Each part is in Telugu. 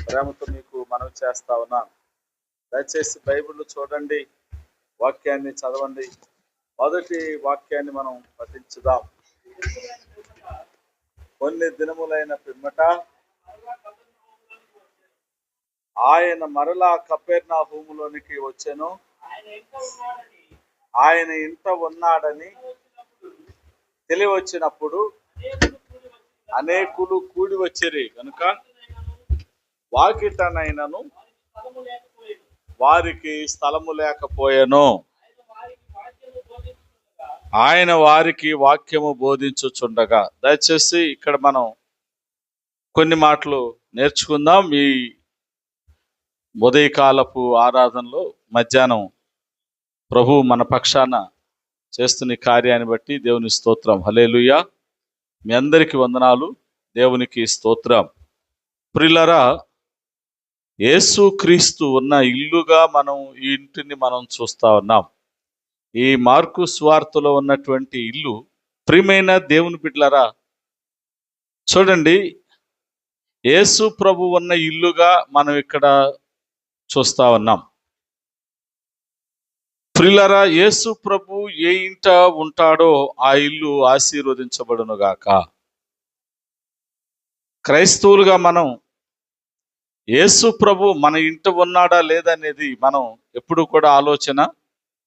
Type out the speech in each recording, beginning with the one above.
ప్రేమతో మీకు మనవి చేస్తా ఉన్నాను. దయచేసి బైబిల్ చూడండి, వాక్యాన్ని చదవండి. మొదటి వాక్యాన్ని మనం పఠించుదాం. కొన్ని దినములైన పిమ్మట ఆయన మరలా కపెర్నహూములోనికి వచ్చెను. ఆయన ఇంట ఉన్నాడని తెలివచ్చినప్పుడు అనేకులు కూడి వచ్చిరి కనుక వాకిటనైనను వారికి స్థలము లేకపోయెను. ఆయన వారికి వాక్యము బోధించుచుండగా. దయచేసి ఇక్కడ మనం కొన్ని మాటలు నేర్చుకుందాం. ఈ ఉదయకాలపు ఆరాధనలో మధ్యాహ్నం ప్రభు మన పక్షాన చేస్తున్న కార్యాన్ని బట్టి దేవుని స్తోత్రం. హల్లెలూయా. మీ అందరికీ వందనాలు, దేవునికి స్తోత్రం. ప్రియులారా, యేసుక్రీస్తు ఉన్న ఇల్లుగా మనం ఈ ఇంటిని మనం చూస్తా ఉన్నాం. ఈ మార్కు సువార్తలో ఉన్నటువంటి ఇల్లు, ప్రియమైన దేవుని బిడ్డలారా, చూడండి, యేసు ప్రభు ఉన్న ఇల్లుగా మనం ఇక్కడ చూస్తా ఉన్నాం. ప్రియులారా, యేసు ప్రభు ఏ ఇంట ఉంటాడో ఆ ఇల్లు ఆశీర్వదించబడును గాక. క్రైస్తవులుగా మనం యేసు ప్రభు మన ఇంట ఉన్నాడా లేదనేది మనం ఎప్పుడు కూడా ఆలోచన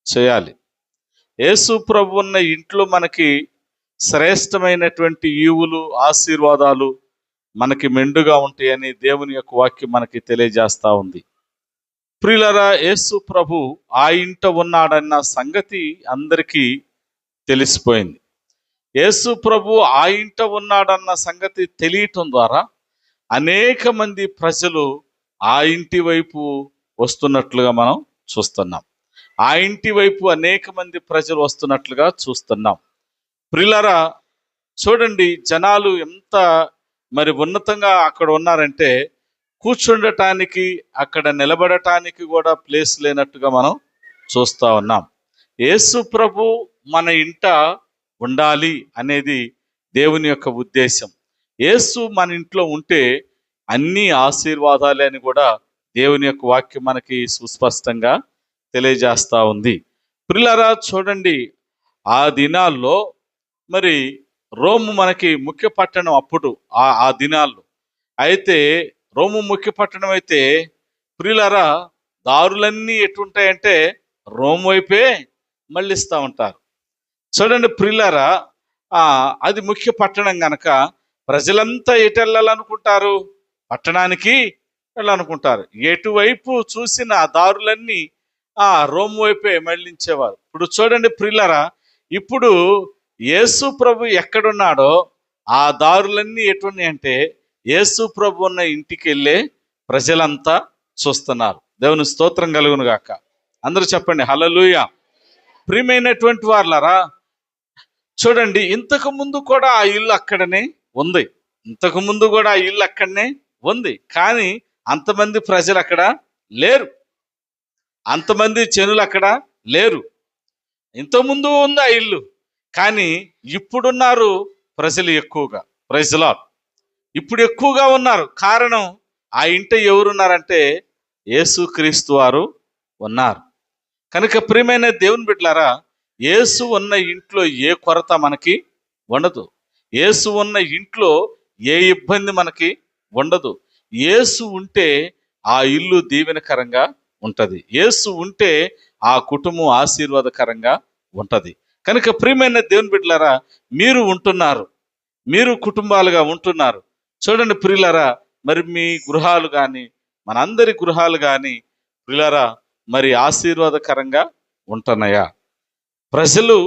చేయాలి. యేసు ప్రభు ఉన్న ఇంట్లో మనకి శ్రేష్టమైనటువంటి ఈవులు, ఆశీర్వాదాలు మనకి మెండుగా ఉంటాయని దేవుని యొక్క వాక్యం మనకి తెలియజేస్తా ఉంది. ప్రియులారా, యేసు ప్రభు ఆ ఇంట ఉన్నాడన్న సంగతి అందరికీ తెలిసిపోయింది. యేసు ప్రభు ఆ ఇంట ఉన్నాడన్న సంగతి తెలియటం ద్వారా అనేక మంది ప్రజలు ఆ ఇంటి వైపు వస్తున్నట్లుగా మనం చూస్తున్నాం. ఆ ఇంటి వైపు అనేక మంది ప్రజలు వస్తున్నట్లుగా చూస్తున్నాం. ప్రియులారా, చూడండి, జనాలు ఎంత మరి ఉన్నతంగా అక్కడ ఉన్నారంటే కూర్చుండటానికి, అక్కడ నిలబడటానికి కూడా ప్లేస్ లేనట్టుగా మనం చూస్తా ఉన్నాం. యేసు ప్రభు మన ఇంట ఉండాలి అనేది దేవుని యొక్క ఉద్దేశం. యేసు మన ఇంట్లో ఉంటే అన్ని ఆశీర్వాదాలే అని కూడా దేవుని యొక్క వాక్యం మనకి సుస్పష్టంగా తెలియజేస్తా ఉంది. ప్రియులారా, చూడండి, ఆ దినాల్లో మరి రోము మనకి ముఖ్య పట్టణం అప్పుడు ఆ దినాల్లో. అయితే రోము ముఖ్య పట్టణం అయితే ప్రియులారా, దారులన్నీ ఎటుంటాయంటే రోము వైపే మళ్ళిస్తూ ఉంటారు. చూడండి ప్రియులారా, అది ముఖ్య పట్టణం గనక ప్రజలంతా ఎటు వెళ్ళాలనుకుంటారు? పట్టణానికి వెళ్ళాలనుకుంటారు. ఎటువైపు చూసిన దారులన్నీ రోము వైపే మళ్ళించేవారు. ఇప్పుడు చూడండి ప్రియులారా, ఇప్పుడు యేసు ప్రభు ఎక్కడున్నాడో ఆ దారులన్నీ ఎటున్నాయి అంటే యేసు ప్రభు ఉన్న ఇంటికి వెళ్ళే ప్రజలంతా చూస్తున్నారు. దేవుని స్తోత్రం కలుగును గాక. అందరూ చెప్పండి హల్లెలూయా. ప్రియమైనటువంటి వారులారా, చూడండి, ఇంతకు ముందు కూడా ఆ ఇల్లు అక్కడనే ఉంది. ఇంతకు ముందు కూడా ఆ ఇల్లు అక్కడనే ఉంది. కానీ అంతమంది ప్రజలు అక్కడ లేరు, అంతమంది జనులు అక్కడ లేరు. ఇంతకుముందు ఉంది ఆ ఇల్లు, కానీ ఇప్పుడున్నారు ప్రజలు ఎక్కువగా. Praise the lord. ఇప్పుడు ఎక్కువగా ఉన్నారు. కారణం, ఆ ఇంట ఎవరున్నారంటే యేసుక్రీస్తు వారు ఉన్నారు. కనుక ప్రియమైన దేవుని బిడ్డలారా, యేసు ఉన్న ఇంట్లో ఏ కొరత మనకి ఉండదు. యేసు ఉన్న ఇంట్లో ఏ ఇబ్బంది మనకి ఉండదు. యేసు ఉంటే ఆ ఇల్లు దీవెనకరంగా ఉంటది. యేసు ఉంటే ఆ కుటుంబం ఆశీర్వాదకరంగా ఉంటది. కనుక ప్రియమైన దేవుని బిడ్డలారా, మీరు ఉంటున్నారు, మీరు కుటుంబాలుగా ఉంటున్నారు. చూడండి ప్రియులారా, మరి మీ గృహాలు కానీ, మనందరి గృహాలు కానీ ప్రియులారా మరి ఆశీర్వాదకరంగా ఉంటున్నాయా? ప్రజలు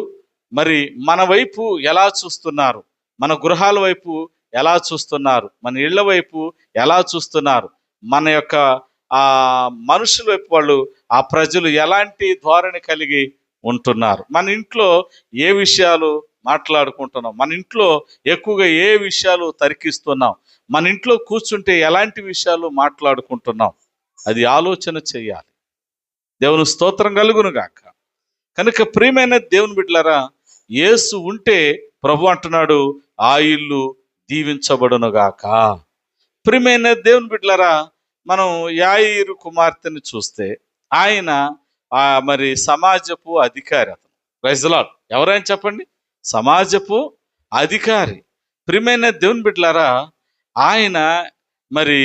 మరి మన వైపు ఎలా చూస్తున్నారు? మన గృహాల వైపు ఎలా చూస్తున్నారు? మన ఇళ్ల వైపు ఎలా చూస్తున్నారు? మన యొక్క మనుషుల వైపు వాళ్ళు, ఆ ప్రజలు ఎలాంటి ధోరణి కలిగి ఉంటున్నారు? మన ఇంట్లో ఏ విషయాలు మాట్లాడుకుంటున్నాం? మన ఇంట్లో ఎక్కువగా ఏ విషయాలు తరికిస్తున్నాం? మన ఇంట్లో కూర్చుంటే ఎలాంటి విషయాలు మాట్లాడుకుంటున్నాం? అది ఆలోచన చేయాలి. దేవుని స్తోత్రం కలుగును గాక. కనుక ప్రియమైన దేవుని బిడ్డలారా, యేసు ఉంటే ప్రభు అంటున్నాడు ఆ ఇల్లు దీవించబడును గాక. ప్రియమైన దేవుని బిడ్డలారా, మనం యాయీరు కుమార్తెని చూస్తే ఆయన మరి సమాజపు అధికారి. అతను ప్రైజ్ ది లార్డ్. ఎవరైనా చెప్పండి, సమాజపు అధికారి. ప్రియమైన దేవుని బిడ్డలారా, ఆయన మరి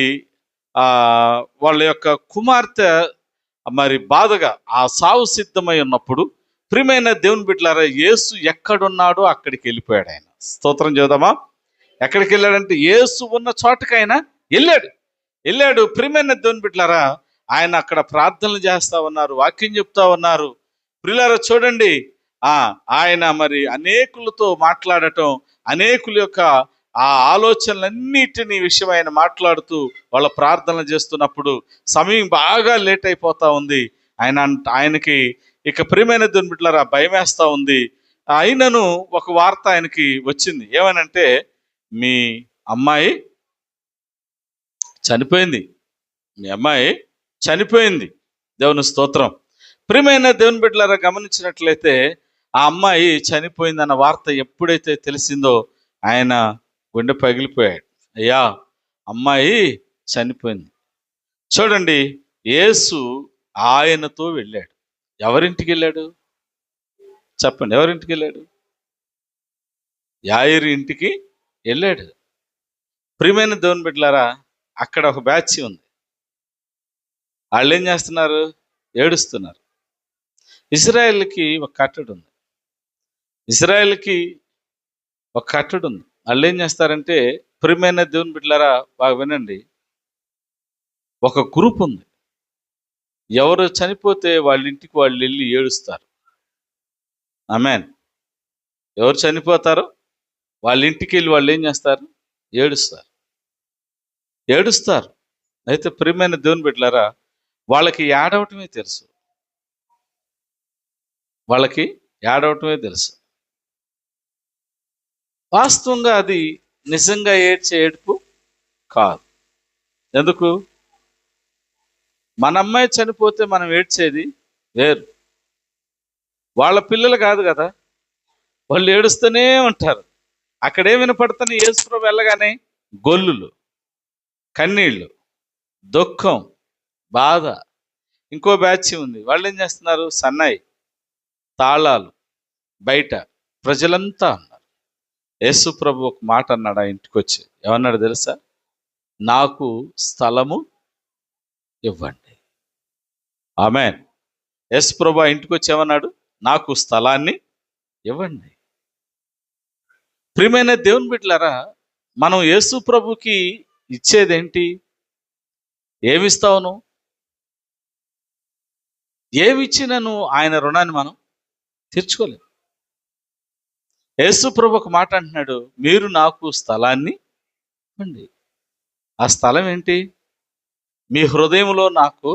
వాళ్ళ యొక్క కుమార్తె మరి బాధగా ఆ సావు సిద్ధమై ఉన్నప్పుడు, ప్రియమైన దేవుని బిడ్డలారా, యేసు ఎక్కడున్నాడో అక్కడికి వెళ్ళిపోయాడు ఆయన. స్తోత్రం చేద్దామా. ఎక్కడికి వెళ్ళాడంటే యేసు ఉన్న చోటకి ఆయన వెళ్ళాడు. ప్రియమైన దేవుని బిడ్డలారా, ఆయన అక్కడ ప్రార్థనలు చేస్తా ఉన్నారు, వాక్యం చెప్తా ఉన్నారు. ప్రియులారా చూడండి, ఆయన మరి అనేకులతో మాట్లాడటం, అనేకుల యొక్క ఆ ఆలోచనలన్నిటిని విషయం ఆయన మాట్లాడుతూ వాళ్ళ ప్రార్థనలు చేస్తున్నప్పుడు సమయం బాగా లేట్ అయిపోతా ఉంది. ఆయనకి ఇక ప్రియమైన దేవుని బిడ్డలారా భయం వేస్తా ఉంది. అయినను ఒక వార్త ఆయనకి వచ్చింది. ఏమనంటే, మీ అమ్మాయి చనిపోయింది. మీ అమ్మాయి చనిపోయింది. దేవుని స్తోత్రం. ప్రియమైన దేవుని బిడ్డలారా గమనించినట్లయితే, ఆ అమ్మాయి చనిపోయిందన్న వార్త ఎప్పుడైతే తెలిసిందో ఆయన గుండె పగిలిపోయాడు. అయ్యా, అమ్మాయి చనిపోయింది. చూడండి, యేసు ఆయనతో వెళ్ళాడు. ఎవరింటికి వెళ్ళాడు చెప్పండి? ఎవరింటికి వెళ్ళాడు? యాయీరు ఇంటికి వెళ్ళాడు. ప్రియమైన దేవుని బిడ్డలారా, అక్కడ ఒక బ్యాచ్ ఉంది. వాళ్ళు ఏం చేస్తున్నారు? ఏడుస్తున్నారు. ఇజ్రాయెల్కి ఒక కట్టడి ఉంది. వాళ్ళు ఏం చేస్తారంటే, ప్రియమైన దేవుని బిడ్డలారా బాగా వినండి, ఒక గ్రూప్ ఉంది. ఎవరు చనిపోతే వాళ్ళ ఇంటికి వాళ్ళు వెళ్ళి ఏడుస్తారు. ఆమేన్. ఎవరు చనిపోతారో వాళ్ళ ఇంటికి వెళ్ళి వాళ్ళు ఏం చేస్తారు? ఏడుస్తారు. అయితే ప్రియమైన దేవుని బిడ్డలారా, వాళ్ళకి ఏడవటమే తెలుసు. వాస్తవంగా అది నిజంగా ఏడ్చే ఏడుపు కాదు. ఎందుకు? మన అమ్మాయి చనిపోతే మనం ఏడ్చేది వేరు. వాళ్ళ పిల్లలు కాదు కదా, వాళ్ళు ఏడుస్తూనే ఉంటారు. అక్కడే వినపడుతున్న యేసుప్రభు వెళ్ళగానే గొల్లులు, కన్నీళ్ళు, దుఃఖం, బాధ. ఇంకో బ్యాచ్ ఉంది. వాళ్ళు ఏం చేస్తున్నారు? సన్నాయి, తాళాలు, బయట ప్రజలంతా ఉన్నారు. యేసుప్రభు ఒక మాట అన్నాడు ఆ ఇంటికి వచ్చి. ఏమన్నాడు తెలుసా? నాకు స్థలము ఇవ్వండి. ఆమేన్. యేసుప్రభు ఆ ఇంటికి వచ్చి ఏమన్నాడు? నాకు స్థలాన్ని ఇవ్వండి. ప్రియమైన దేవుని బిడ్డలారా, మనం యేసుప్రభుకి ఇచ్చేదేంటి? ఏమిస్తావు నువ్వు? ఏమిచ్చినను ఆయన రుణాన్ని మనం తీర్చుకోలేము. యేసుప్రభు ఒక మాట అంటున్నాడు, మీరు నాకు స్థలాన్ని ఇవ్వండి. ఆ స్థలం ఏంటి? మీ హృదయంలో నాకు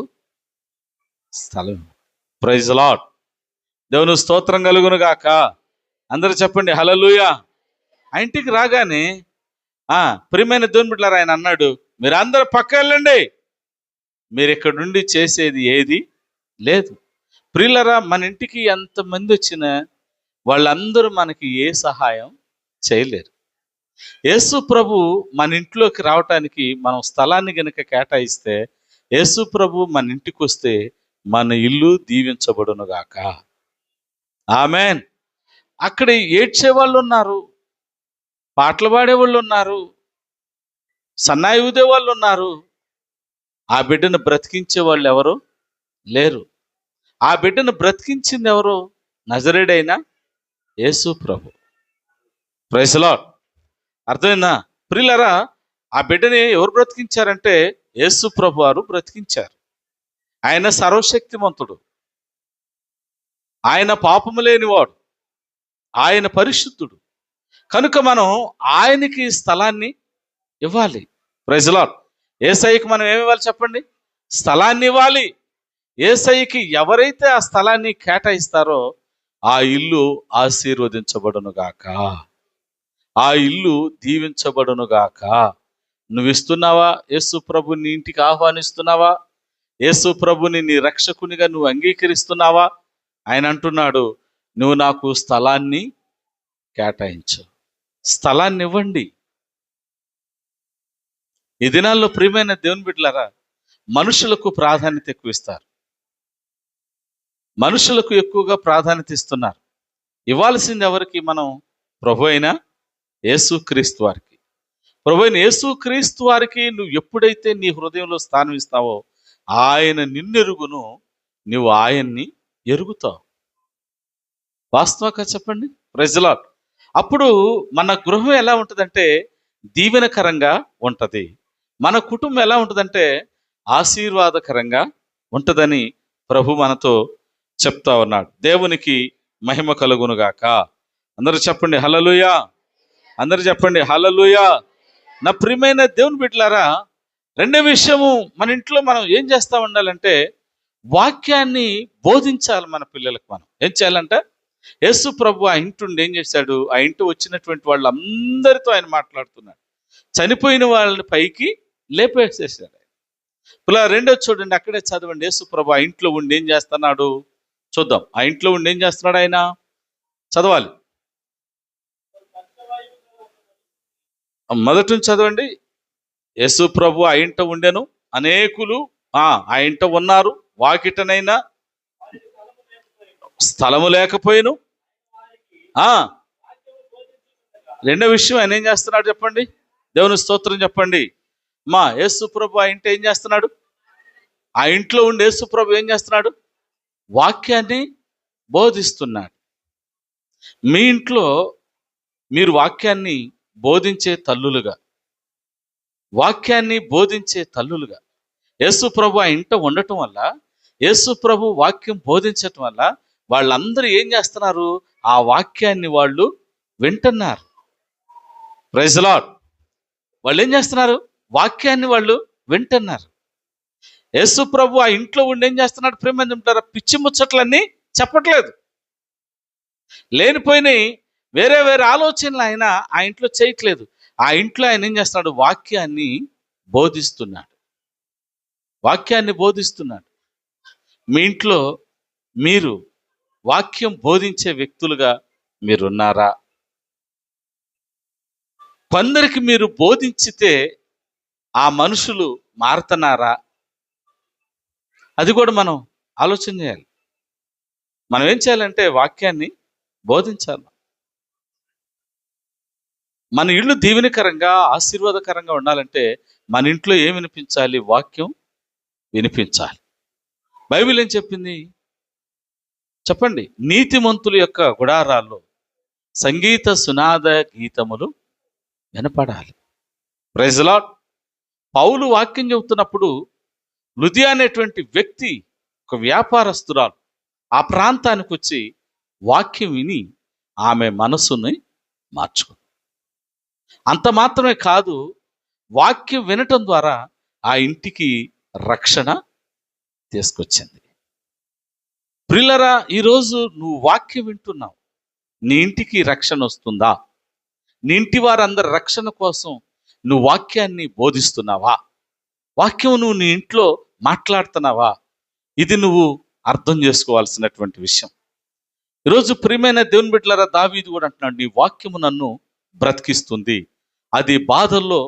స్థలం. Praise the lord. దేవుని స్తోత్రం కలుగును గాక. అందరూ చెప్పండి హల్లెలూయా. ఆ ఇంటికి రాగానే ప్రియమైన దేవుని బిడ్డలారా ఆయన అన్నాడు, మీరు అందరూ పక్క వెళ్ళండి, మీరు ఇక్కడ నుండి చేసేది ఏది లేదు. ప్రియులరా, మన ఇంటికి ఎంతమంది వచ్చినా వాళ్ళందరూ మనకి ఏ సహాయం చేయలేరు. యేసు ప్రభు మన ఇంట్లోకి రావటానికి మనం స్థలాన్ని గనుక కేటాయిస్తే, యేసు ప్రభు మన ఇంటికి వస్తే మన ఇల్లు దీవించబడును గాక. ఆమేన్. అక్కడ ఏడ్చే వాళ్ళు ఉన్నారు, పాటలు పాడేవాళ్ళు ఉన్నారు, సన్నాయి ఊదే వాళ్ళు ఉన్నారు. ఆ బిడ్డను బ్రతికించే వాళ్ళు ఎవరు లేరు. ఆ బిడ్డను బ్రతికించింది ఎవరు? నజరేయుడైన యేసు ప్రభు. Praise the Lord. అర్థమైందా? ప్రియులారా, ఆ బిడ్డని ఎవరు బ్రతికించారంటే యేసు ప్రభు వారు బ్రతికించారు. ఆయన సర్వశక్తిమంతుడు, ఆయన పాపము లేనివాడు, ఆయన పరిశుద్ధుడు. కనుక మనం ఆయనకి స్థలాన్ని ఇవ్వాలి. Praise the lord. యేసయ్యకి మనం ఏమి ఇవ్వాలి చెప్పండి? స్థలాన్ని ఇవ్వాలి. యేసయ్యకి ఎవరైతే ఆ స్థలాన్ని కేటాయిస్తారో ఆ ఇల్లు ఆశీర్వదించబడును గాక, ఆ ఇల్లు దీవించబడును గాక. నువ్వు ఇస్తున్నావా? యేసు ప్రభుని నీ ఇంటికి ఆహ్వానిస్తున్నావా? యేసు ప్రభుని నీ రక్షకునిగా నువ్వు అంగీకరిస్తున్నావా? ఆయన అంటున్నాడు, నువ్వు నాకు స్థలాన్ని కేటాయించు, స్థలాన్ని ఇవ్వండి. ఈ దినాల్లో ప్రియమైన దేవుని బిడ్డలారా, మనుషులకు ప్రాధాన్యత ఎక్కువ ఇస్తారు. మనుషులకు ఎక్కువగా ప్రాధాన్యత ఇస్తున్నారు. ఇవ్వాల్సింది ఎవరికి? మనం ప్రభు అయిన యేసుక్రీస్తు వారికి. ప్రభు అయిన యేసుక్రీస్తు వారికి నువ్వు ఎప్పుడైతే నీ హృదయంలో స్థానం ఇస్తావో ఆయన నిన్నెరుగును, నువ్వు ఆయన్ని ఎరుగుతావు. వాస్తవంగా చెప్పండి. Praise the lord. అప్పుడు మన గృహం ఎలా ఉంటుందంటే దీవెనకరంగా ఉంటది. మన కుటుంబం ఎలా ఉంటుందంటే ఆశీర్వాదకరంగా ఉంటుందని ప్రభు మనతో చెప్తా ఉన్నాడు. దేవునికి మహిమ కలుగునుగాక. అందరూ చెప్పండి హల్లెలూయా. అందరూ చెప్పండి హల్లెలూయా. నా ప్రియమైన దేవుని బిడ్డలారా, రెండో విషయము, మన ఇంట్లో మనం ఏం చేస్తా ఉండాలంటే వాక్యాన్ని బోధించాలి. మన పిల్లలకు మనం ఏం చేయాలంటే, యేసు ప్రభు ఆ ఇంటి ఉండి ఏం చేశాడు? ఆ ఇంటి వచ్చినటువంటి వాళ్ళందరితో ఆయన మాట్లాడుతున్నాడు. చనిపోయిన వాళ్ళని పైకి లేపేసేసాడు. ఇలా రెండో చూడండి, అక్కడే చదవండి. యేసు ప్రభు ఆ ఇంట్లో ఉండి ఏం చేస్తున్నాడు చూద్దాం. ఆ ఇంట్లో ఉండి ఏం చేస్తున్నాడు ఆయన? చదవాలి. మొదటి నుంచి చదవండి. యేసు ప్రభు ఆ ఇంట ఉండెను, అనేకులు ఆ ఇంట ఉన్నారు, వాకిటనైనా స్థలము లేకపోయిను. రెండో విషయం, ఆయన ఏం చేస్తున్నాడు చెప్పండి? దేవుని స్తోత్రం చెప్పండి. యేసు ప్రభు ఆ ఇంట ఏం చేస్తున్నాడు? ఆ ఇంట్లో ఉండి యేసు ప్రభు ఏం చేస్తున్నాడు? వాక్యాన్ని బోధిస్తున్నాడు. మీ ఇంట్లో మీరు వాక్యాన్ని బోధించే తల్లులుగా, వాక్యాన్ని బోధించే తల్లులుగా, యేసు ప్రభు ఆ ఇంట ఉండటం వల్ల, యేసు ప్రభు వాక్యం బోధించటం వల్ల వాళ్ళందరూ ఏం చేస్తున్నారు? ఆ వాక్యాన్ని వాళ్ళు వింటున్నారు. Praise the lord. వాళ్ళు ఏం చేస్తున్నారు? వాక్యాన్ని వాళ్ళు వింటున్నారు. యేసు ప్రభు ఆ ఇంట్లో ఉండి ఏం చేస్తున్నాడు? ప్రేమ ఉంటారా? పిచ్చి ముచ్చట్లన్నీ చెప్పట్లేదు. లేనిపోయినాయి వేరే వేరే ఆలోచనలు ఆయన ఆ ఇంట్లో చేయట్లేదు. ఆ ఇంట్లో ఆయన ఏం చేస్తున్నాడు? వాక్యాన్ని బోధిస్తున్నాడు. వాక్యాన్ని బోధిస్తున్నాడు. మీ ఇంట్లో మీరు వాక్యం బోధించే వ్యక్తులుగా మీరున్నారా? కొందరికి మీరు బోధించితే ఆ మనుషులు మారుతున్నారా? అది కూడా మనం ఆలోచన చేయాలి. మనం ఏం చేయాలంటే వాక్యాన్ని బోధించాలి. మన ఇల్లు దీవెనకరంగా ఆశీర్వాదకరంగా ఉండాలంటే మన ఇంట్లో ఏం వినిపించాలి? వాక్యం వినిపించాలి. బైబిల్ ఏం చెప్పింది చెప్పండి? నీతిమంతుల యొక్క గుడారాల్లో సంగీత సునాద గీతములు వినపడాలి. Praise the Lord. పౌలు వాక్యం చెబుతున్నప్పుడు లుదియా అనేటువంటి వ్యక్తి, ఒక వ్యాపారస్తురాలు, ఆ ప్రాంతానికి వచ్చి వాక్యం విని ఆమె మనసుని మార్చుకుంది. అంత మాత్రమే కాదు, వాక్యం వినటం ద్వారా ఆ ఇంటికి రక్షణ తీసుకొచ్చింది. ప్రియులరా, ఈరోజు నువ్వు వాక్యం వింటున్నావు, నీ ఇంటికి రక్షణ వస్తుందా? నీ ఇంటి వారందరి రక్షణ కోసం నువ్వు వాక్యాన్ని బోధిస్తున్నావా? వాక్యం నువ్వు నీ ఇంట్లో మాట్లాడుతున్నావా? ఇది నువ్వు అర్థం చేసుకోవాల్సినటువంటి విషయం. ఈరోజు ప్రియమైన దేవుని బిడ్డలారా, దావీదు కూడా అంటున్నాడు, నీ వాక్యము నన్ను బ్రతికిస్తుంది, అది బాధల్లో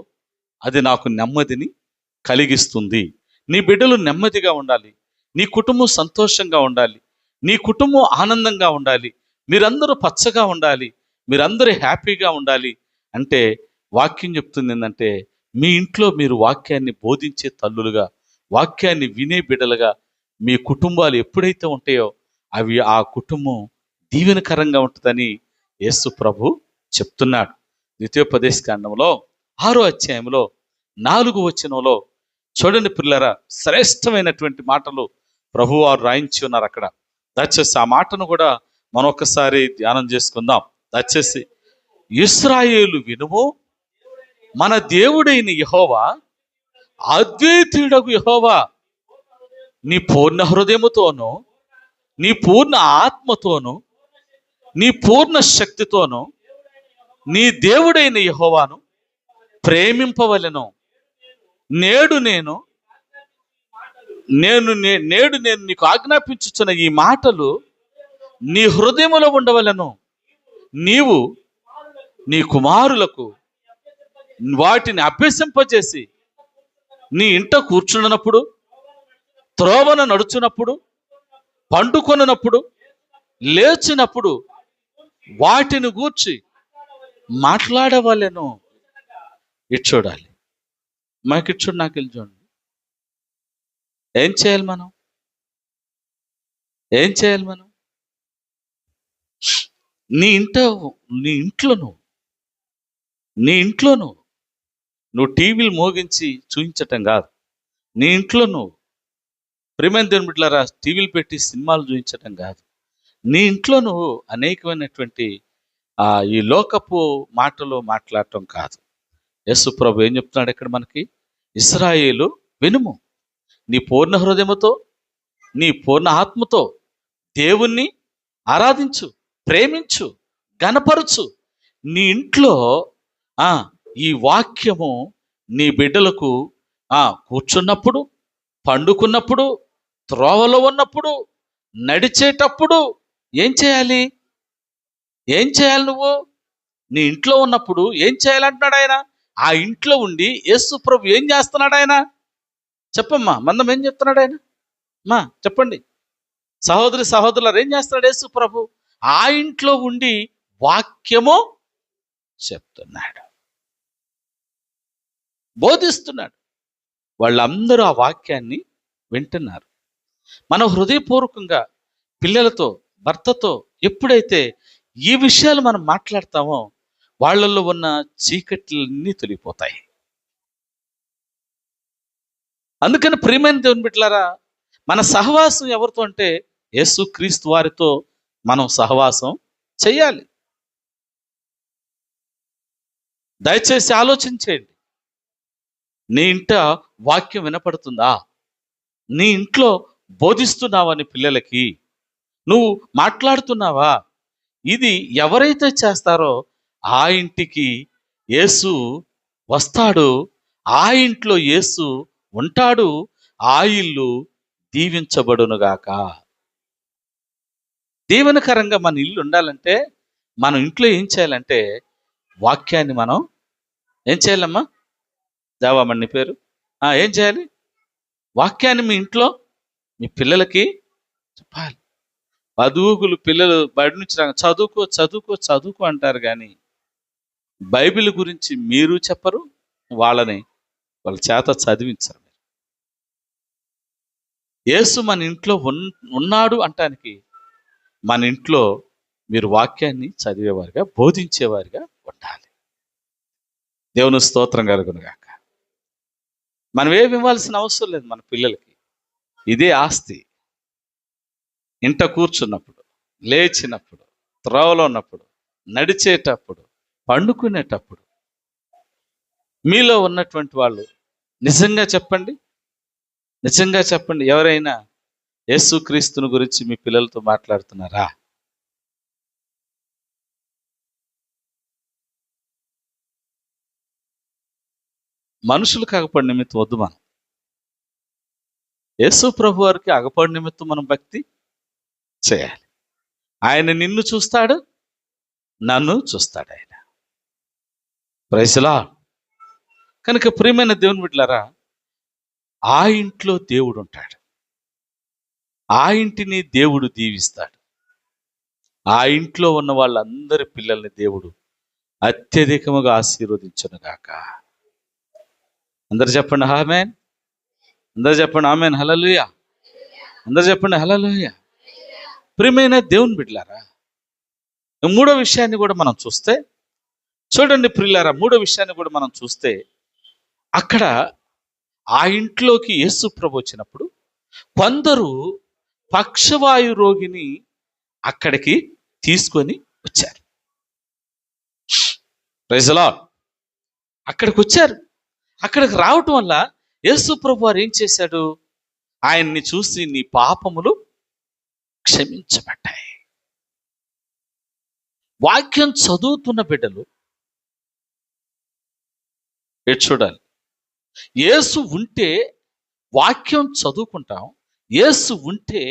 అది నాకు నెమ్మదిని కలిగిస్తుంది. నీ బిడ్డలు నెమ్మదిగా ఉండాలి, నీ కుటుంబం సంతోషంగా ఉండాలి, నీ కుటుంబం ఆనందంగా ఉండాలి, మీరందరూ పచ్చగా ఉండాలి, మీరందరూ హ్యాపీగా ఉండాలి అంటే వాక్యం చెప్తుంది ఏంటంటే, మీ ఇంట్లో మీరు వాక్యాన్ని బోధించే తల్లులుగా, వాక్యాన్ని వినే బిడ్డలుగా మీ కుటుంబాలు ఎప్పుడైతే ఉంటాయో అవి ఆ కుటుంబం దీవెనకరంగా ఉంటుందని యేసు ప్రభు చెప్తున్నాడు. ద్వితీయోపదేశకాండంలో 6వ అధ్యాయంలో 4వ వచనంలో చూడండి పిల్లరా, శ్రేష్టమైనటువంటి మాటలు ప్రభువారు రాయించి ఉన్నారు అక్కడ. దయచేసి ఆ మాటను కూడా మనం ఒక్కసారి ధ్యానం చేసుకుందాం. దయచేసి, ఇశ్రాయేలు వినుము, మన దేవుడైన యెహోవా అద్వితీయుడగు యెహోవా, నీ పూర్ణ హృదయముతోనూ, నీ పూర్ణ ఆత్మతోనూ, నీ పూర్ణ శక్తితోనూ నీ దేవుడైన యెహోవాను ప్రేమింపవలెను. నేడు నేను నీకు ఆజ్ఞాపించుచున్న ఈ మాటలు నీ హృదయములో ఉండవలెను. నీవు నీ కుమారులకు వాటిని అభ్యసింపజేసి నీ ఇంట కూర్చున్నప్పుడు, త్రోవన నడుచున్నప్పుడు, పండుకొనున్నప్పుడు, లేచినప్పుడు వాటిని గూర్చి మాట్లాడవలెను. ఇటు చూడాలి, మాకు ఇటు చూడు, నాకు వెళ్ళి చూడండి. ఏం చేయాలి మనం? ఏం చేయాలి మనం? నీ ఇంట్లో నువ్వు టీవీలు మోగించి చూపించటం కాదు. నీ ఇంట్లో నువ్వు ప్రేమైన దేవుని బిడ్డలారా టీవీలు పెట్టి సినిమాలు చూపించటం కాదు. నీ ఇంట్లో నువ్వు అనేకమైనటువంటి ఈ లోకపు మాటలు మాట్లాడటం కాదు. యేసు ప్రభు ఏం చెప్తున్నాడు ఇక్కడ మనకి? ఇశ్రాయేలు వినుము, నీ పూర్ణ హృదయముతో, నీ పూర్ణ ఆత్మతో దేవుణ్ణి ఆరాధించు, ప్రేమించు, గణపరచు. నీ ఇంట్లో ఈ వాక్యము నీ బిడ్డలకు కూర్చున్నప్పుడు, పండుకున్నప్పుడు, త్రోవలో ఉన్నప్పుడు, నడిచేటప్పుడు ఏం చేయాలి? ఏం చేయాలి? నువ్వు నీ ఇంట్లో ఉన్నప్పుడు ఏం చేయాలంటున్నాడు ఆయన? ఆ ఇంట్లో ఉండి యేసు ప్రభు ఏం చేస్తున్నాడు ఆయన? చెప్పమ్మా, మందం ఏం చెప్తున్నాడు ఆయన? మా చెప్పండి సహోదరి సహోదరులు, ఏం చేస్తున్నాడు యేసు ప్రభు? ఆ ఇంట్లో ఉండి వాక్యము చెప్తున్నాడు, బోధిస్తున్నాడు. వాళ్ళందరూ ఆ వాక్యాన్ని వింటున్నారు. మనం హృదయపూర్వకంగా పిల్లలతో, భర్తతో ఎప్పుడైతే ఈ విషయాలు మనం మాట్లాడతామో వాళ్ళల్లో ఉన్న చీకట్లన్నీ తొలగిపోతాయి. అందుకని ప్రియమైన దేవుని బిడ్డలారా, మన సహవాసం ఎవరితో అంటే యేసుక్రీస్తు వారితో మనం సహవాసం చెయ్యాలి. దయచేసి ఆలోచించేయండి. నీ ఇంట వాక్యం వినపడుతుందా? నీ ఇంట్లో బోధిస్తున్నావని పిల్లలకి నువ్వు మాట్లాడుతున్నావా? ఇది ఎవరైతే చేస్తారో ఆ ఇంటికి యేసు వస్తాడు, ఆ ఇంట్లో యేసు ఉంటాడు, ఆ ఇల్లు దీవించబడునుగాక. దీవెనకరంగా మన ఇల్లు ఉండాలంటే మన ఇంట్లో ఏం చేయాలంటే వాక్యాన్ని మనం ఏం చేయాలమ్మా? దేవామణి పేరు ఏం చేయాలి? వాక్యాన్ని మీ ఇంట్లో మీ పిల్లలకి చెప్పాలి. పదుగులు పిల్లలు బయట నుంచి చదువుకో చదువుకో చదువుకో అంటారు, కానీ బైబిల్ గురించి మీరు చెప్పరు, వాళ్ళ చేత చదివించరు. యేసు మన ఇంట్లో ఉన్నాడు అంటానికి మన ఇంట్లో మీరు వాక్యాన్ని చదివేవారుగా, బోధించేవారుగా ఉండాలి. దేవుని స్తోత్రం కలుగునుగాక. మనం ఏమి ఇవ్వాల్సిన అవసరం లేదు మన పిల్లలకి. ఇదే ఆస్తి. ఇంట కూర్చున్నప్పుడు, లేచినప్పుడు, త్రోవలో ఉన్నప్పుడు, నడిచేటప్పుడు, పండుకునేటప్పుడు మీలో ఉన్నటువంటి వాళ్ళు నిజంగా చెప్పండి, ఎవరైనా యేసుక్రీస్తుని గురించి మీ పిల్లలతో మాట్లాడుతున్నారా? మనుషులకు అగపడి నిమిత్తం వద్దు. మనం యేసు ప్రభు వారికి అగపడి నిమిత్తం మనం భక్తి చేయాలి. ఆయన నిన్ను చూస్తాడు, నన్ను చూస్తాడు ఆయన. Praise the lord. కనుక ప్రియమైన దేవుని బిడ్డలారా, ఆ ఇంట్లో దేవుడు ఉంటాడు, ఆ ఇంటిని దేవుడు దీవిస్తాడు. ఆ ఇంట్లో ఉన్న వాళ్ళందరి పిల్లల్ని దేవుడు అత్యధికముగా ఆశీర్వదించునుగాక. అందరు చెప్పండి ఆమేన్. అందరు చెప్పండి ఆమేన్. హల్లెలూయా. అందరు చెప్పండి హల్లెలూయా. ప్రియమైన దేవుని బిడ్డలారా, మూడో విషయాన్ని కూడా మనం చూస్తే చూడండి ప్రియులారా, మూడో విషయాన్ని కూడా మనం చూస్తే అక్కడ ఆ ఇంట్లోకి యేసు ప్రభు వచ్చినప్పుడు కొందరు పక్షవాయు రోగిని అక్కడికి తీసుకొని వచ్చారు. Praise the lord. అక్కడికి వచ్చారు. అక్కడికి రావటం వల్ల యేసు ప్రభు వారు ఏం చేశాడు? ఆయన్ని చూసి నీ పాపములు క్షమించబడ్డాయి. వాక్యం చదువుతున్న బిడ్డలు ఎటు చూడాలి? యేసు ఉంటే వాక్యం చదువుకుంటాం, యేసు ఉంటే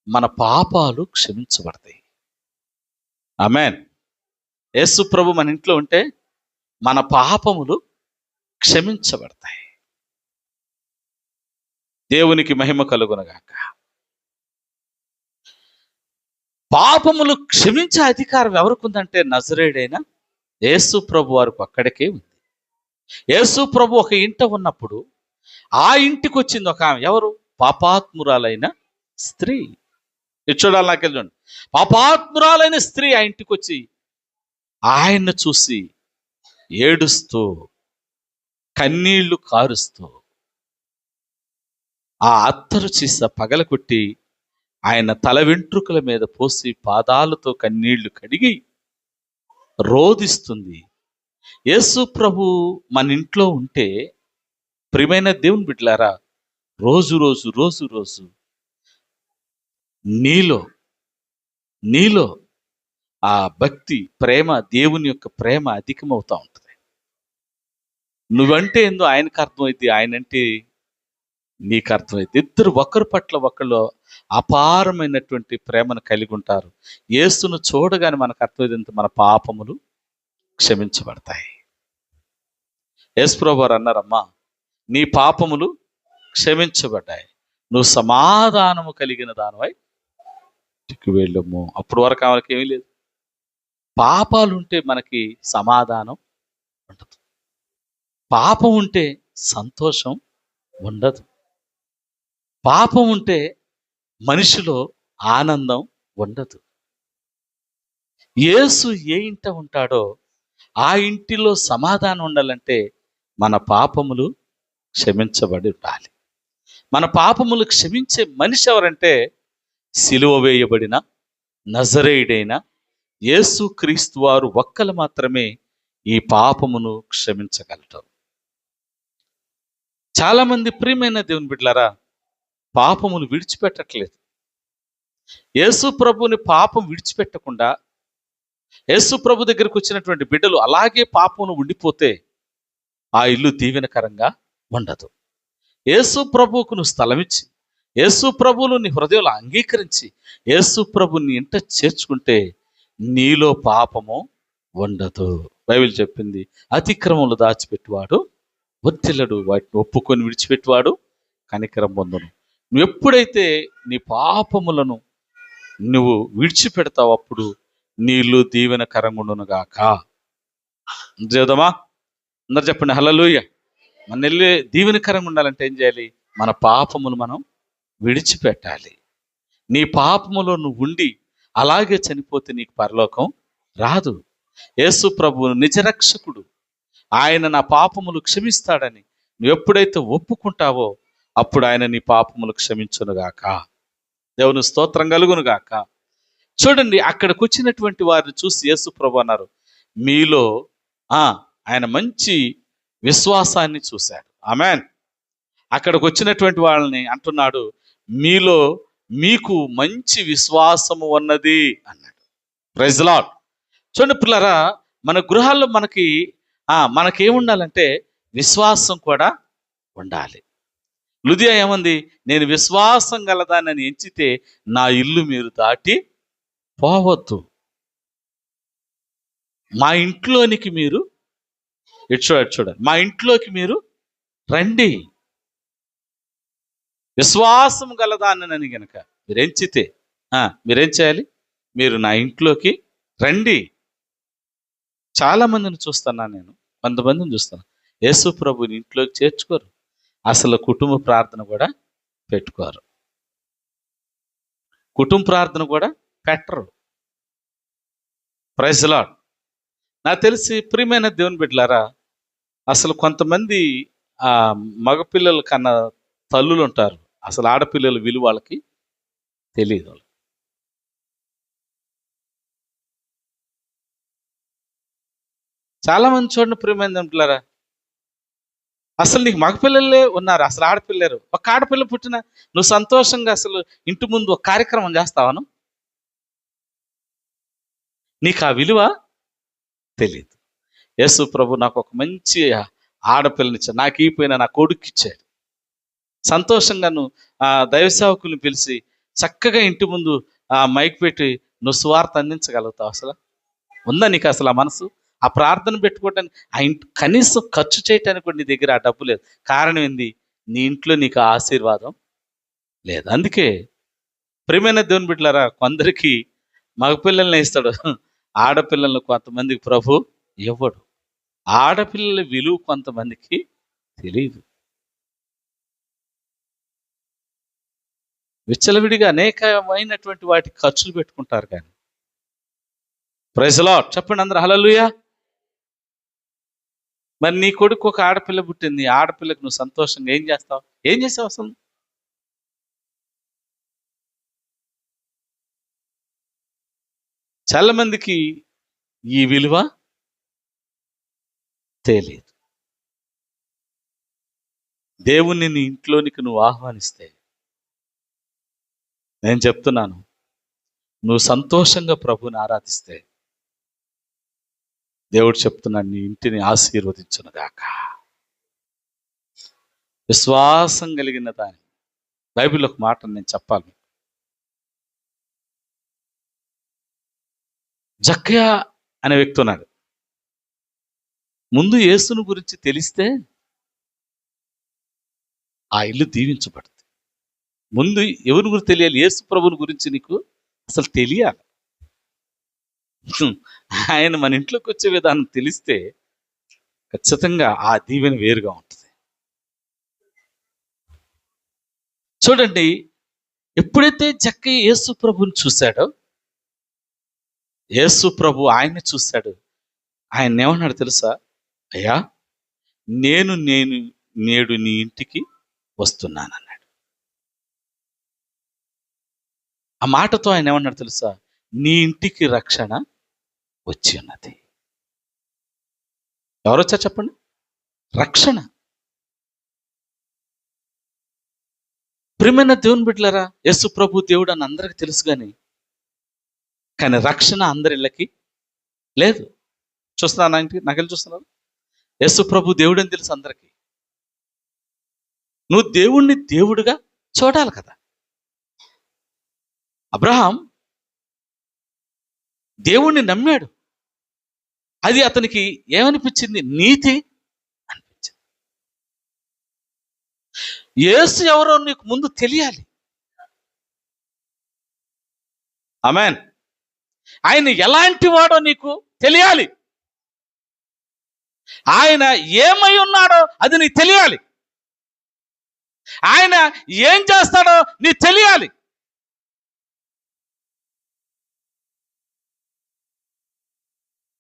మన పాపాలు క్షమించబడతాయి. ఆమేన్. యేసు ప్రభు మన ఇంట్లో ఉంటే మన పాపములు క్షమించబడతాయి. దేవునికి మహిమ కలుగునగాక. పాపములు క్షమించే అధికారం ఎవరికి ఉందంటే నజరేయుడైన యేసు ప్రభు వారికి అక్కడికే ఉంది. యేసు ప్రభు ఒక ఇంట ఉన్నప్పుడు ఆ ఇంటికి వచ్చింది ఒక ఆమె. ఎవరు? పాపాత్మురాలైన స్త్రీ. ఇది చూడాలి, నాకెళ్ళి చూడండి. పాపాత్మురాలైన స్త్రీ ఆ ఇంటికి వచ్చి ఆయన్ను చూసి ఏడుస్తూ కన్నీళ్లు కారుస్తూ ఆ అత్తరు చీస పగలకొట్టి ఆయన తల వెంట్రుకల మీద పోసి పాదాలతో కన్నీళ్లు కడిగి రోదిస్తుంది. యేసు ప్రభు మన ఇంట్లో ఉంటే ప్రియమైన దేవుని బిడ్డలారా, రోజు రోజు రోజు రోజు నీలో ఆ భక్తి, ప్రేమ, దేవుని యొక్క ప్రేమ అధికమవుతా ఉంటుంది. నువ్వంటే ఏందో ఆయనకు అర్థమైంది, ఆయనంటే నీకు అర్థమైంది. ఇద్దరు ఒకరి పట్ల ఒకళ్ళు అపారమైనటువంటి ప్రేమను కలిగి ఉంటారు. యేసును చూడగానే మనకు అర్థమైంది, మన పాపములు క్షమించబడతాయి. యేసు ప్రభువు వారు అన్నారమ్మా, నీ పాపములు క్షమించబడ్డాయి, నువ్వు సమాధానము కలిగిన దానివై వెళ్ళము. అప్పుడు వరకు ఆమెకి ఏమీ లేదు. పాపాలు ఉంటే మనకి సమాధానం ఉండదు, పాపం ఉంటే సంతోషం ఉండదు, పాపం ఉంటే మనిషిలో ఆనందం ఉండదు. యేసు ఏ ఇంట ఉంటాడో ఆ ఇంటిలో సమాధానం ఉండాలంటే మన పాపములు క్షమించబడి ఉండాలి. మన పాపములు క్షమించే మనిషి ఎవరంటే సిలువ వేయబడిన నజరేయుడైన యేసు క్రీస్తు వారు ఒక్కలు మాత్రమే ఈ పాపమును క్షమించగలరు. చాలా మంది ప్రియమైన దేవుని బిడ్డలారా పాపములు విడిచిపెట్టట్లేదు. యేసు ప్రభుని పాపం విడిచిపెట్టకుండా యేసు ప్రభు దగ్గరికి వచ్చినటువంటి బిడ్డలు అలాగే పాపమును ఉండిపోతే ఆ ఇల్లు దీవెనకరంగా ఉండదు. యేసు ప్రభువుకు నువ్వు స్థలమిచ్చి యేసు ప్రభువును నీ హృదయంలో అంగీకరించి యేసు ప్రభుని ఇంట చేర్చుకుంటే నీలో పాపము ఉండదు. బైబిల్ చెప్పింది, అతిక్రమములు దాచిపెట్టువాడు వర్తిల్లడు, వాటిని ఒప్పుకొని విడిచిపెట్టువాడు కనికరం పొందును. నువ్వు ఎప్పుడైతే నీ పాపములను నువ్వు విడిచిపెడతావు అప్పుడు నీళ్ళు దీవెనకరంగా ఉండునుగాక. చేద్దామా? అందరు చెప్పండి హల్లెలూయా. మన ఇల్లు దీవెనకరంగా ఉండాలంటే ఏం చేయాలి? మన పాపములు మనం విడిచిపెట్టాలి. నీ పాపములో నువ్వు ఉండి అలాగే చనిపోతే నీకు పరలోకం రాదు. యేసు ప్రభువు నిజరక్షకుడు, ఆయన నా పాపములు క్షమిస్తాడని నువ్వు ఎప్పుడైతే ఒప్పుకుంటావో అప్పుడు ఆయన నీ పాపములు క్షమించునుగాక. దేవుని స్తోత్రం కలుగునుగాక. చూడండి, అక్కడికి వచ్చినటువంటి వారిని చూసి యేసు ప్రభు అన్నారు, మీలో ఆయన మంచి విశ్వాసాన్ని చూశాడు. ఆమేన్. అక్కడికి వచ్చినటువంటి వాళ్ళని అంటున్నాడు, మీలో మీకు మంచి విశ్వాసము ఉన్నది అన్నాడు. Praise lord. చూడండి పిల్లరా, మన గృహాల్లో మనకేముండాలంటే విశ్వాసం కూడా ఉండాలి. లుదియా ఏమంది? నేను విశ్వాసం గలదానని ఎంచితే నా ఇల్లు మీరు దాటి పోవద్దు, మా ఇంట్లోనికి మీరు చూడండి, మా ఇంట్లోకి మీరు రండి. విశ్వాసం గలదానని గనక మీరు ఎంచితే మీరేం చేయాలి? మీరు నా ఇంట్లోకి రండి. చాలా మందిని చూస్తున్నాను నేను, కొంతమందిని చూస్తాను, యేసు ప్రభుని ఇంట్లోకి చేర్చుకోరు, అసలు కుటుంబ ప్రార్థన కూడా పెట్టుకోరు, కుటుంబ ప్రార్థన కూడా పెట్టరు. Praise lord. నాకు తెలిసి ప్రియమైన దేవుని బిడ్డలారా, అసలు కొంతమంది మగపిల్లల కన్నా తల్లులు ఉంటారు, అసలు ఆడపిల్లల విలువ వాళ్ళకి తెలియదు. చాలా మంది చూడండి ప్రియమైన దేవుని బిడ్డలారా, అసలు నీకు మగపిల్లలే ఉన్నారు, అసలు ఆడపిల్లరు. ఒక ఆడపిల్ల పుట్టిన నువ్వు సంతోషంగా అసలు ఇంటి ముందు ఒక కార్యక్రమం చేస్తావాను? నీకు ఆ విలువ తెలియదు. యేసు ప్రభు నాకు ఒక మంచి ఆడపిల్లనిచ్చాడు, నాకు ఈపోయిన నా కొడుకు ఇచ్చాడు. సంతోషంగా నువ్వు దైవ సేవకుల్ని పిలిచి చక్కగా ఇంటి ముందు మైక్ పెట్టి నువ్వు సువార్త అందించగలుగుతావు? అసలు ఉందా నీకు అసలు ఆ మనసు? ఆ ప్రార్థన పెట్టుకోవటానికి కనీసం ఖర్చు చేయటానికి కూడా నీ దగ్గర ఆ డబ్బు లేదు. కారణం ఏంది? నీ ఇంట్లో నీకు ఆశీర్వాదం లేదు. అందుకే ప్రియమైన దేవుని బిడ్డలారా, కొందరికి మగపిల్లల్ని ఇస్తాడు, ఆడపిల్లలను కొంతమందికి ప్రభు ఇవ్వడు. ఆడపిల్లల విలువ కొంతమందికి తెలియదు. విచ్చలవిడిగా అనేకమైనటువంటి వాటి ఖర్చులు పెట్టుకుంటారు. కానీ ప్రైజ్ లార్డ్ చెప్పండి అందరూ హల్లెలూయా. మరి నీ కొడుకు ఒక ఆడపిల్ల పుట్టింది, ఆడపిల్లకు నువ్వు సంతోషంగా ఏం చేస్తావు? ఏం చేసావు అసలు? చాలా మందికి ఈ విలువ తెలియదు. దేవుణ్ణి నీ ఇంట్లోనికి నువ్వు ఆహ్వానిస్తే, నేను చెప్తున్నాను, నువ్వు సంతోషంగా ప్రభుని ఆరాధిస్తే దేవుడు చెప్తున్నాడు, నీ ఇంటిని ఆశీర్వదించునుగాక. విశ్వాసం కలిగిన దాని బైబిల్ ఒక మాట నేను చెప్పాలి. జక్కయ్య అనే వ్యక్తి ఉన్నాడు. ముందు యేసును గురించి తెలిస్తే ఆ ఇల్లు దీవించబడుతుంది. ముందు ఎవరి గురించి తెలియాలి? యేసు ప్రభుని గురించి నీకు అసలు తెలియాలి. ఆయన మన ఇంట్లోకి వచ్చే విధానం తెలిస్తే ఖచ్చితంగా ఆ దీవెన వేరుగా ఉంటుంది. చూడండి, ఎప్పుడైతే జక్కయ్య యేసు ప్రభుని చూశాడో, యేసు ప్రభు ఆయన్ని చూశాడు. ఆయన ఏమన్నాడు తెలుసా? అయ్యా, నేను నేడు నీ ఇంటికి వస్తున్నానన్నాడు. ఆ మాటతో ఆయన ఏమన్నాడు తెలుసా? నీ ఇంటికి రక్షణ వచ్చి ఉన్నది. ఎవరొచ్చా చెప్పండి? రక్షణ. ప్రియమైన దేవుని బిడ్డలారా, యేసు ప్రభు దేవుడు అని అందరికీ తెలుసు, కానీ రక్షణ అందరిళ్ళకి లేదు. చూస్తున్నాను, నాకెళ్ళి చూస్తున్నారు. యేసు ప్రభు దేవుడు అని తెలుసు అందరికీ. నువ్వు దేవుణ్ణి దేవుడుగా చూడాలి కదా. అబ్రహాం దేవుణ్ణి నమ్మాడు. అది అతనికి ఏమనిపించింది? నీతి అనిపించింది. యేసు ఎవరో నీకు ముందు తెలియాలి. ఆమేన్. ఆయన ఎలాంటి వాడో నీకు తెలియాలి. ఆయన ఏమై ఉన్నాడో అది నీకు తెలియాలి. ఆయన ఏం చేస్తాడో నీకు తెలియాలి.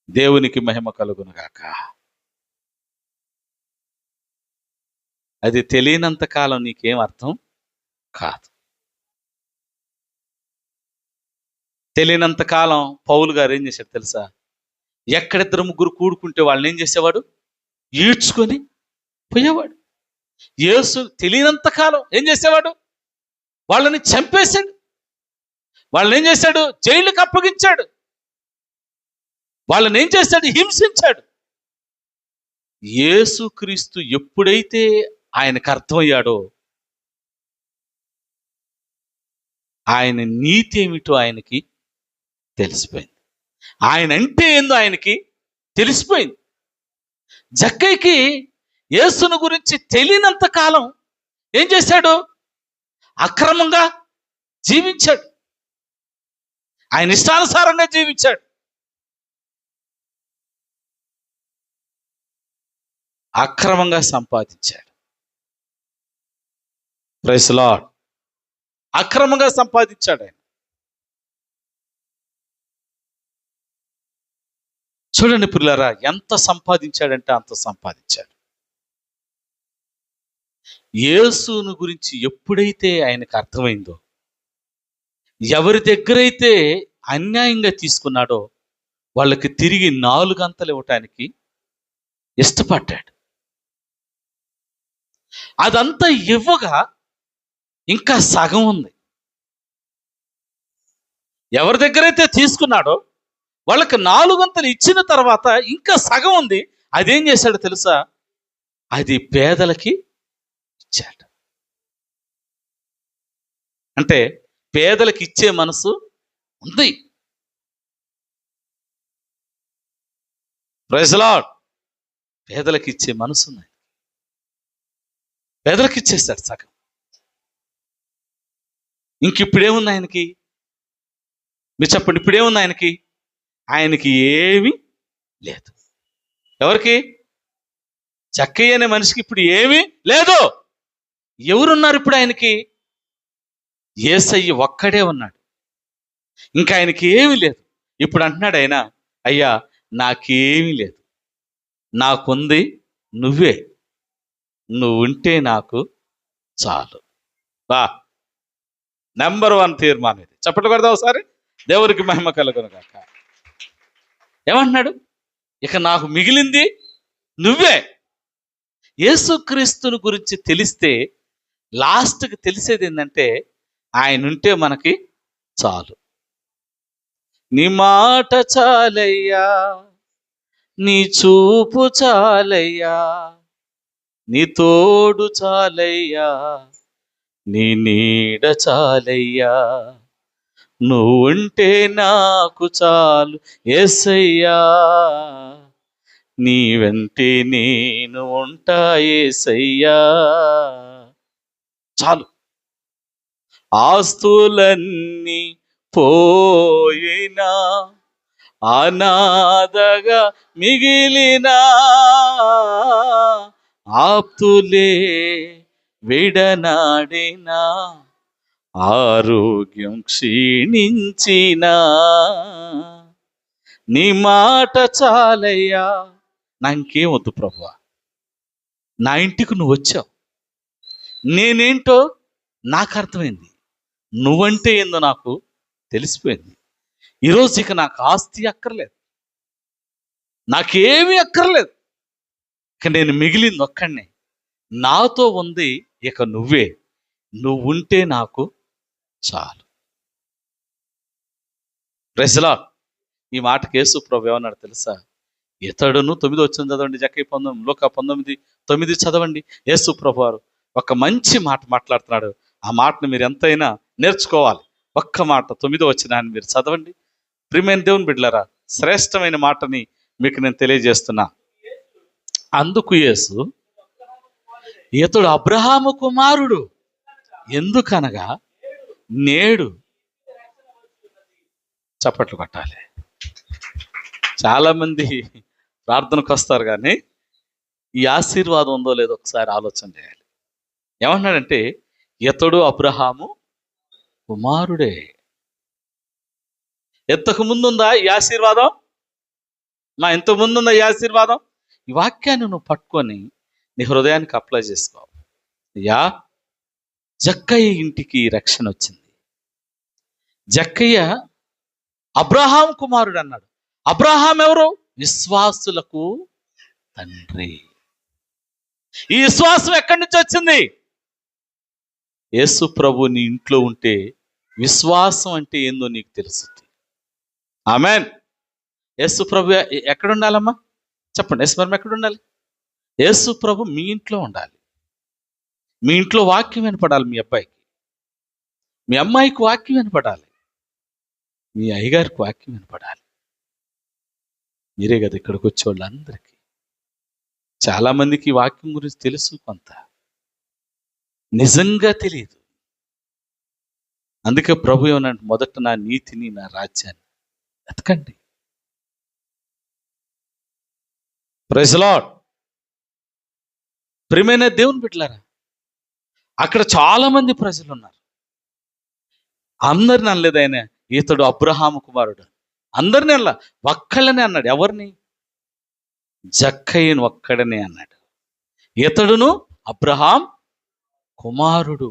దేవునికి మహిమ కలుగునుగాక. అది తెలియనంత కాలం నీకేం అర్థం కాదు. తెలియనంత కాలం పౌలు గారు ఏం చేశాడు తెలుసా? ఎక్కడిద్దరు ముగ్గురు కూడుకుంటే వాళ్ళని ఏం చేసేవాడు? ఈడ్చుకొని పోయేవాడు. యేసు తెలియనంత కాలం ఏం చేసేవాడు? వాళ్ళని చంపేశాడు. వాళ్ళని ఏం చేశాడు? జైలుకి అప్పగించాడు. వాళ్ళని ఏం చేశాడు? హింసించాడు. యేసుక్రీస్తు ఎప్పుడైతే ఆయనకు అర్థమయ్యాడో, ఆయన నీతి ఏమిటో ఆయనకి తెలిసిపోయింది. ఆయన అంటే ఏందో ఆయనకి తెలిసిపోయింది. జక్కయ్యకి యేసును గురించి తెలియనంత కాలం ఏం చేశాడు? అక్రమంగా జీవించాడు. ఆయన ఇష్టానుసారంగా జీవించాడు. అక్రమంగా సంపాదించాడు. Praise lord. అక్రమంగా సంపాదించాడు ఆయన. చూడండి పిల్లరా, ఎంత సంపాదించాడంటే అంత సంపాదించాడు. యేసును గురించి ఎప్పుడైతే ఆయనకు అర్థమైందో, ఎవరి దగ్గరైతే అన్యాయంగా తీసుకున్నాడో వాళ్ళకి తిరిగి 4 అంతలు ఇవ్వటానికి ఇష్టపడ్డాడు. అదంతా ఇవ్వగా ఇంకా సగం ఉంది. ఎవరి దగ్గరైతే తీసుకున్నాడో వాళ్ళకి 4 అంతలు ఇచ్చిన తర్వాత ఇంకా సగం ఉంది. అదేం చేశాడు తెలుసా? అది పేదలకి ఇచ్చాడు. అంటే పేదలకి ఇచ్చే మనసు ఉంది. Praise lord. పేదలకి ఇచ్చే మనసు ఉంది. పేదలకిచ్చేశాడు సగం. ఇంకిప్పుడేముంది ఆయనకి? మీరు చెప్పండి, ఇప్పుడేముంది ఆయనకి? ఆయనకి ఏమీ లేదు. ఎవరికి? జక్కయ్య అనే మనిషికి ఇప్పుడు ఏమీ లేదు. ఎవరున్నారు ఇప్పుడు ఆయనకి? యేసయ్య ఒక్కడే ఉన్నాడు. ఇంకా ఆయనకి ఏమీ లేదు. ఇప్పుడు అంటున్నాడు ఆయన, అయ్యా నాకేమీ లేదు, నాకుంది నువ్వే, నువ్వు ఉంటే నాకు చాలు. బా, నెంబర్ 1 తీర్మానం ఇది. చప్పట్లు కొడదాం ఒకసారి. దేవునికి మహిమ కలుగును గాక. ఏమంటున్నాడు? ఇక నాకు మిగిలింది నువ్వే. యేసుక్రీస్తుని గురించి తెలిస్తే లాస్ట్కి తెలిసేది ఏంటంటే, ఆయన ఉంటే మనకి చాలు. నీ మాట చాలయ్యా, నీ చూపు చాలయ్యా, నీ తోడు చాలయ్యా, నీ నీడ చాలయ్యా, నువ్వుంటే నాకు చాలు యేసయ్యా, నీ వెంటే నేను ఉంటా యేసయ్యా. చాలు. ఆస్తులన్నీ పోయినా, అనాథగా మిగిలిన ఆప్తులే విడనాడినా, ఆరోగ్యం క్షీణించినా, నీ మాట చాలయ్యా. నాకేం వద్దు ప్రభువా, నా ఇంటికి నువ్వు వచ్చావు, నేనేంటో నాకు అర్థమైంది, నువ్వంటే ఏందో నాకు తెలిసిపోయింది. ఈరోజు ఇక నాకు ఆస్తి అక్కర్లేదు, నాకేమీ అక్కర్లేదు. ఇక నేను మిగిలింది ఒక్కడినే, నాతో ఉంది ఇక నువ్వే, నువ్వుంటే నాకు చాలు. Praise the lord. ఈ మాటకి యేసు ప్రభువు ఏమన్నాడు తెలుసా? ఇతడును 9 వచ్చింది చదవండి, జక్కయ్య 19, లూకా 19:9 చదవండి. యేసు ప్రభువు వారు ఒక మంచి మాట మాట్లాడుతున్నాడు. ఆ మాటను మీరు ఎంతైనా నేర్చుకోవాలి. ఒక్క మాట 9 వచనాన్ని మీరు చదవండి. ప్రియమైన దేవుని బిడ్డలారా, శ్రేష్టమైన మాటని మీకు నేను తెలియజేస్తున్నా. అందుకు యేసు, ఇతడు అబ్రహాము కుమారుడు, ఎందుకనగా నేడు. చప్పట్లు కొట్టాలి. చాలా మంది ప్రార్థనకు వస్తారు, కానీ ఈ ఆశీర్వాదం ఉందో లేదో ఒకసారి ఆలోచన చేయాలి. ఏమన్నాడంటే, ఇతడు అబ్రహాము కుమారుడే. ఎంతకు ముందుందా ఈ ఆశీర్వాదం? ఇంతకు ముందుందా ఈ ఆశీర్వాదం? ఈ వాక్యాన్ని నువ్వు పట్టుకొని నీ హృదయానికి అప్లై చేసుకో. అయ్యా, జక్కయ్య ఇంటికి రక్షణ వచ్చింది. జక్కయ్య అబ్రహాం కుమారుడు అన్నాడు. అబ్రహాం ఎవరు? విశ్వాసులకు తండ్రి. ఈ విశ్వాసం ఎక్కడి నుంచి వచ్చింది? యేసు ప్రభు నీ ఇంట్లో ఉంటే విశ్వాసం అంటే ఏందో నీకు తెలుస్తుంది. ఆమెన్. యేసు ప్రభు ఎక్కడ ఉండాలమ్మా? చెప్పండి. యేసు ప్రభు ఎక్కడ ఉండాలి? యేసు ప్రభు మీ ఇంట్లో ఉండాలి. మీ ఇంట్లో వాక్యం వినపడాలి. మీ అబ్బాయికి, మీ అమ్మాయికి వాక్యం వినపడాలి. మీ అయ్యగారికి వాక్యం వినపడాలి. మీరే కదా ఇక్కడికి వచ్చేవాళ్ళందరికీ. చాలామందికి వాక్యం గురించి తెలుసు, కొంత నిజంగా తెలియదు. అందుకే ప్రభు ఏమన్నాడు? మొదట నా నీతిని, నా రాజ్యాన్ని వెతకండి. Praise the lord. ప్రియమైన దేవుని బిడ్డలారా, అక్కడ చాలా మంది ప్రజలు ఉన్నారు. అందరిని అనలేదు ఆయన ఇతడు అబ్రహాము కుమారుడు, అందరిని అలా ఒక్కళ్ళనే అన్నాడు. ఎవరిని? జక్కయ్యను ఒక్కడనే అన్నాడు. ఇతడును అబ్రహాం కుమారుడు.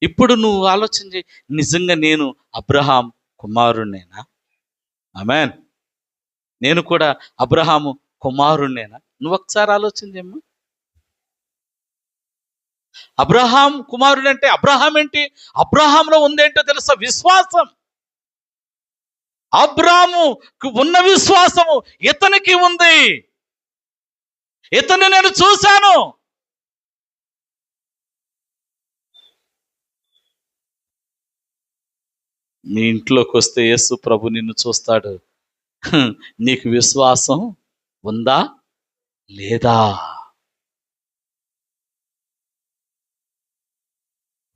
ఇప్పుడు నువ్వు ఆలోచన చేయి, నిజంగా నేను అబ్రహాం కుమారుణ్ణేనా? ఆమేన్. నేను కూడా అబ్రహాము కుమారుణ్ణేనా? నువ్వు ఒకసారి ఆలోచన చేయమ్మా. అబ్రహాం కుమారుడు అంటే అబ్రహాం ఏంటి? అబ్రహాంలో ఉందేంటో తెలుసా? విశ్వాసం. అబ్రాహాముకు ఉన్న విశ్వాసము ఇతనికి ఉంది. ఇతన్ని నేను చూశాను. మీ ఇంట్లోకి వస్తే యేసు ప్రభు నిన్ను చూస్తాడు. నీకు విశ్వాసం ఉందా లేదా?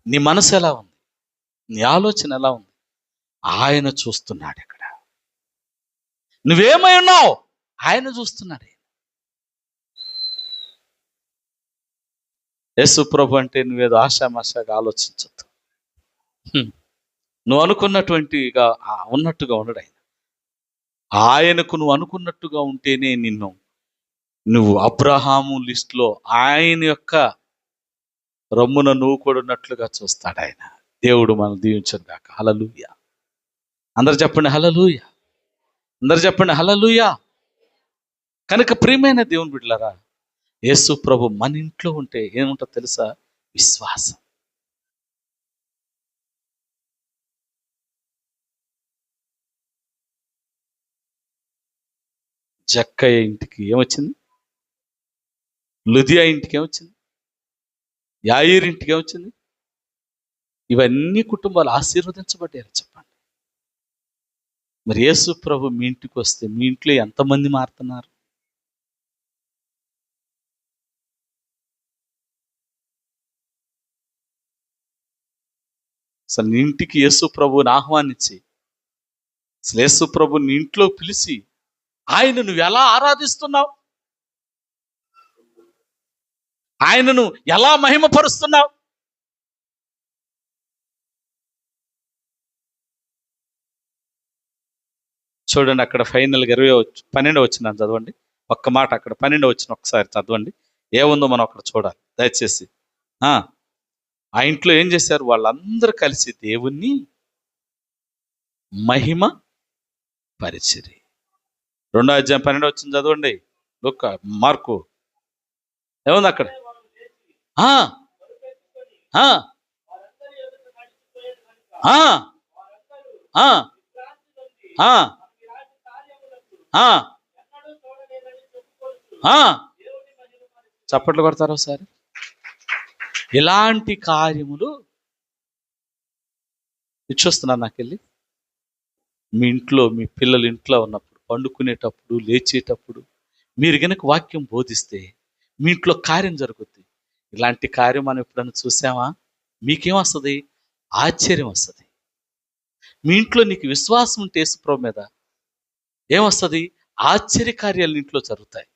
నీ మనసు ఎలా ఉంది? నీ ఆలోచన ఎలా ఉంది? ఆయన చూస్తున్నాడు. ఇక్కడ నువ్వేమై ఉన్నావు ఆయన చూస్తున్నాడు. యేసు ప్రభు అంటే నువ్వేదో ఆశామాషాగా ఆలోచించద్దు. నువ్వు అనుకున్నటువంటిగా ఉన్నట్టుగా ఉండడు ఆయన. ఆయనకు నువ్వు అనుకున్నట్టుగా ఉంటేనే నువ్వు అబ్రహాము లిస్టులో ఆయన యొక్క రొమ్మున నువ్వు కూడా ఉన్నట్లుగా చూస్తాడు ఆయన. దేవుడు మనం దీవించను గాక. హల్లెలూయా. అందరు చెప్పండి హల్లెలూయా. అందరు చెప్పండి హల్లెలూయా. కనుక ప్రియమైన దేవుని బిడ్డలారా, యేసు ప్రభు మన ఇంట్లో ఉంటే ఏముంటుందో తెలుసా? విశ్వాసం. జక్కయ్య ఇంటికి ఏమొచ్చింది? లుదియా ఇంటికి ఏమొచ్చింది? యాయీర్ ఇంటికి ఏమొచ్చింది? ఇవన్నీ కుటుంబాలు ఆశీర్వదించబడ్డారు. చెప్పండి. మరి యేసు ప్రభు మీ ఇంటికి వస్తే మీ ఇంట్లో ఎంతమంది మారుతున్నారు? అసలు నీ ఇంటికి యేసు ప్రభుని ఆహ్వానించి, అసలు యేసు ప్రభు నీ ఇంట్లో పిలిచి ఆయన నువ్వు ఎలా ఆరాధిస్తున్నావు, ఆయనను ఎలా మహిమపరుస్తున్నావు? చూడండి, అక్కడ ఫైనల్గా 12 వచ్చిన చదవండి. ఒక్క మాట అక్కడ 12 వచ్చిన ఒకసారి చదవండి. ఏముందో మనం అక్కడ చూడాలి దయచేసి. ఆ ఇంట్లో ఏం చేశారు? వాళ్ళందరూ కలిసి దేవుణ్ణి మహిమ పరిచిరి. 2వ అధ్యాయం 12 వచ్చిన చదవండి. మార్కు ఏముంది అక్కడ? చప్పట్లు కొడతారు ఒకసారి. ఇలాంటి కార్యములు ఇచ్చొస్తున్నాను నాకెళ్ళి. మీ ఇంట్లో మీ పిల్లలు ఇంట్లో ఉన్నప్పుడు, పండుకునేటప్పుడు, లేచేటప్పుడు మీరు కనుక వాక్యం బోధిస్తే మీ ఇంట్లో కార్యం జరుగుద్ది. ఇలాంటి కార్యం మనం ఎప్పుడైనా చూసామా? మీకేమొస్తుంది? ఆశ్చర్యం వస్తుంది. మీ ఇంట్లో నీకు విశ్వాసం ఉంటే యేసుప్రభు మీద ఏమొస్తుంది? ఆశ్చర్యకార్యాలు ఇంట్లో జరుగుతాయి.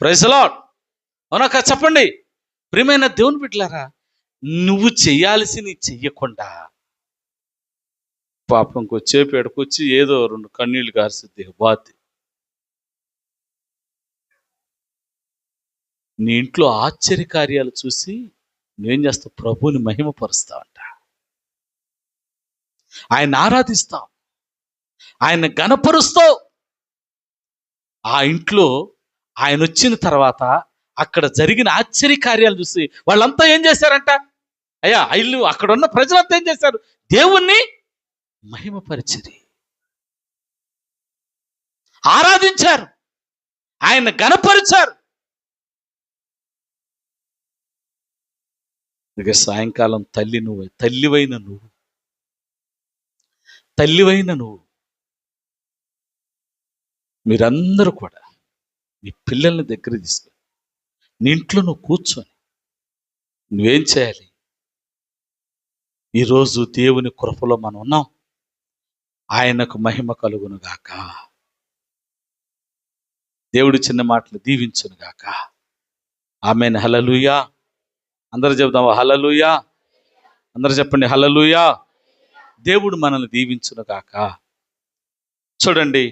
Praise the lord. అవునాక చెప్పండి. ప్రియమైన దేవుని బిడ్డలారా, నువ్వు చెయ్యాల్సింది చెయ్యకుండా పాపం కొచ్చేపు ఎడకొచ్చి ఏదో 2 కన్నీళ్లు గారిసిద్ది బాధి. నీ ఇంట్లో ఆశ్చర్యకార్యాలు చూసి నువ్వేం చేస్తావు? ప్రభువుని మహిమపరుస్తావంట. ఆయన ఆరాధిస్తావు, ఆయన గణపరుస్తావు. ఆ ఇంట్లో ఆయన వచ్చిన తర్వాత అక్కడ జరిగిన ఆశ్చర్యకార్యాలు చూసి వాళ్ళంతా ఏం చేశారంట? అయ్యా ఇల్లు అక్కడ ఉన్న ప్రజలంతా ఏం చేశారు? దేవుణ్ణి మహిమపరిచిరి, ఆరాధించారు, ఆయన గణపరిచారు. ఇక సాయంకాలం తల్లివైన నువ్వు మీరందరూ కూడా నీ పిల్లల్ని దగ్గర తీసుకొని నీ ఇంట్లో నువ్వు కూర్చొని నువ్వేం చేయాలి? ఈరోజు దేవుని కృపలో మనం ఉన్నాం, ఆయనకు మహిమ కలుగును గాక. దేవుడు చిన్న మాటలు దీవించును గాక. ఆమేన్. హల్లెలూయా. అందరూ చెబుదామా హల్లెలూయా? అందరూ చెప్పండి హల్లెలూయా. దేవుడు మనల్ని దీవించును గాక. చూడండి,